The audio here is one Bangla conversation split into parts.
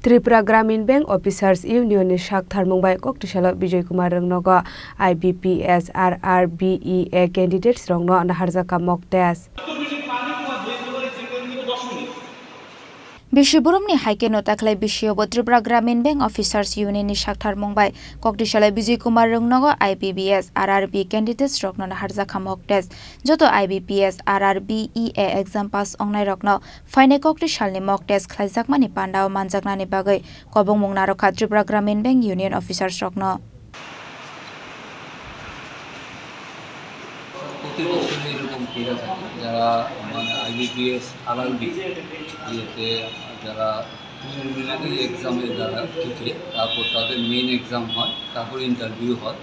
Tripura Gramin bank officers union नि साक्थार मुंबाई कोक्टिशाला विजय कुमार रंगनगो IBPS RRBEA कैंडिडेट्स रंगनो नाहारजाका मॉक टेस्ट बिशुबुरुमनि हाइकेनो ताखलाय बिशियोबो Tripura Gramin bank officers union नि साक्थार मुंबाई कोक्टिशाला विजय कुमार रंगनगो IBPS RRB कैंडिडेट्स रंगनो नाहारजाका मॉक टेस्ट जतो IBPS RRBEA एग्जाम पास अंगनाय रंगनो फाइने कोक्टिशालनि मॉक टेस्ट खलाइजाकमानि पान्डाव मानजाकनानि बागै कबं मुंनारखा Tripura Gramin bank union officers रंगनो যারা মানে IBPS RRB ইয়েতে যারা প্রিলিমিনারি এক্সামে যারা টিকে তারপর তাদের মেইন এক্সাম হয় তারপর ইন্টারভিউ হয়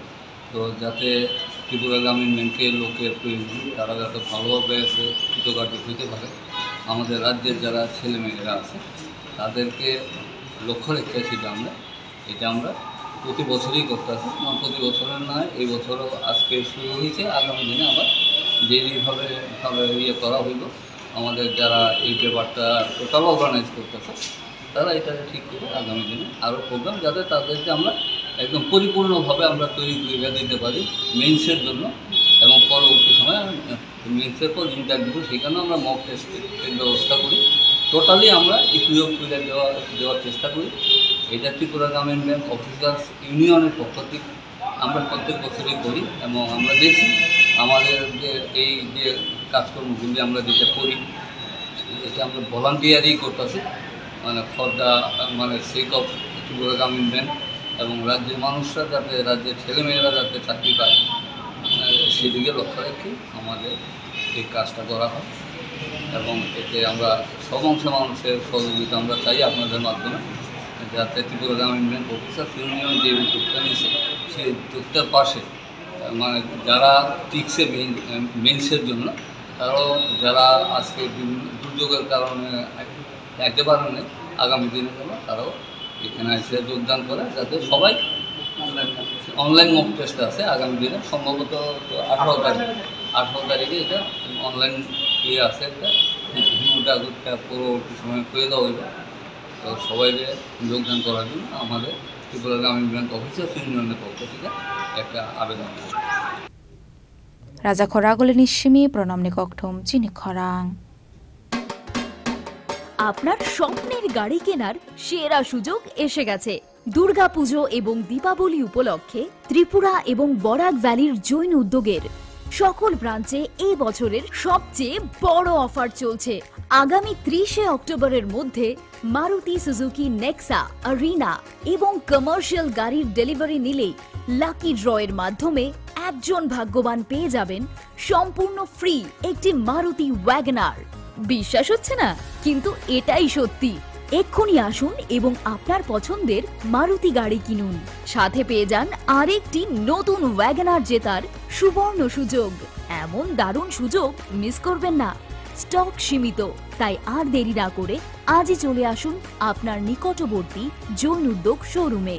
তো যাতে ত্রিপুরা গ্রামীণ ব্যাংকের লোকের প্রয়োজন তারা যাতে ভালোভাবে কৃতকার্য হতে পারে আমাদের রাজ্যের যারা ছেলেমেয়েরা আছে তাদেরকে লক্ষ্য রেখে এটা আমরা প্রতি বছরই করতে আসি প্রতি বছরের নয় এই বছরও আজকে শুরু হয়েছে আগামী দিনে আবার যেভাবে ইয়ে করা হইল আমাদের যারা এই পেপারটা টোটাল অর্গানাইজ করতেছে তারা এটাকে ঠিক করে আগামী দিনে আরও প্রোগ্রাম যাতে তাদেরকে আমরা একদম পরিপূর্ণভাবে আমরা তৈরি করে দিতে পারি মেইনসের জন্য এবং পরবর্তী সময় মেইনসের পর ইন্টারভিউ সেখানেও আমরা মক টেস্টের ব্যবস্থা করি টোটালি আমরা ইকুইপ করে দেওয়ার চেষ্টা করি এটা ত্রিপুরা গ্রামীণ ব্যাংক অফিসার্স ইউনিয়নের পক্ষ থেকে আমরা প্রত্যেক বছরই করি এবং আমরা দেখি আমাদের যে এই যে কাজকর্মগুলি আমরা যেটা করি এটা আমরা ভলান্টিয়ারই করতেছি মানে ফর দ্য মানে সেক অফ ত্রিপুরা গ্রামীণ ব্যাংক এবং রাজ্যের মানুষরা যাতে রাজ্যের ছেলেমেয়েরা যাতে চাকরি পায় সেদিকে লক্ষ্য রেখে আমাদের এই কাজটা করা হয় এবং এতে আমরা সব অংশ মানুষের সহযোগিতা আমরা চাই আপনাদের মাধ্যমে যাতে ত্রিপুরা গ্রামীণ ব্যাংক অফিসার্স ইউনিয়ন যে উদ্যোগটা নিয়েছে সেই উদ্যোগটার পাশে মানে যারা টিকছে মেইনসের জন্য তারাও যারা আজকে বিভিন্ন দুর্যোগের কারণে একেবারে নেই আগামী দিনের জন্য তারাও এখানে এসে যোগদান করে যাতে সবাই অনলাইন মক টেস্ট আছে আগামী দিনে সম্ভবত 18 তারিখে এটা অনলাইন ইয়ে আছে একটা ওটা পরবর্তী সময় করে দেওয়া হইবে তো সবাইকে যোগদান করার জন্য আমাদের ত্রিপুরা গ্রামীণ ব্যাংক অফিসার্স ইউনিয়নের পক্ষ থেকে একটা আবেদন রাজা খরাগলিনী সিমি প্রণামনি ককঠম চিনি খরাং আপনার স্বপ্নের গাড়ি কেনার সেরা সুযোগ এসে গেছে দুর্গাপুজো এবং দীপাবলি উপলক্ষে ত্রিপুরা এবং বরাক ভ্যালির জৈন উদ্যোগের সকল ব্রাঞ্চে এই বছরের সবচেয়ে বড় অফার চলছে আগামী 30 অক্টোবরের মধ্যে মারুতি সুজুকি নেক্সা আরিনা এবং কমার্শিয়াল গাড়ির ডেলিভারি নিলেই লাকি ড্রয়ের মাধ্যমে একজন ভাগ্যবান পেয়ে যাবেন সম্পূর্ণ ফ্রি একটি মারুতি ওয়াগনার বিশ্বাস হচ্ছে না কিন্তু এটাই সত্যি এক্ষুনি আসুন এবং আপনার পছন্দের মারুতি গাড়ি কিনুন সাথে পেয়ে যান আরেকটি নতুন ওয়াগনার জেতার সুবর্ণ সুযোগ এমন দারুণ সুযোগ মিস করবেন না স্টক সীমিত তাই আর দেরি না করে আজই চলে আসুন আপনার নিকটবর্তী জৈন উদ্যোগ শোরুমে।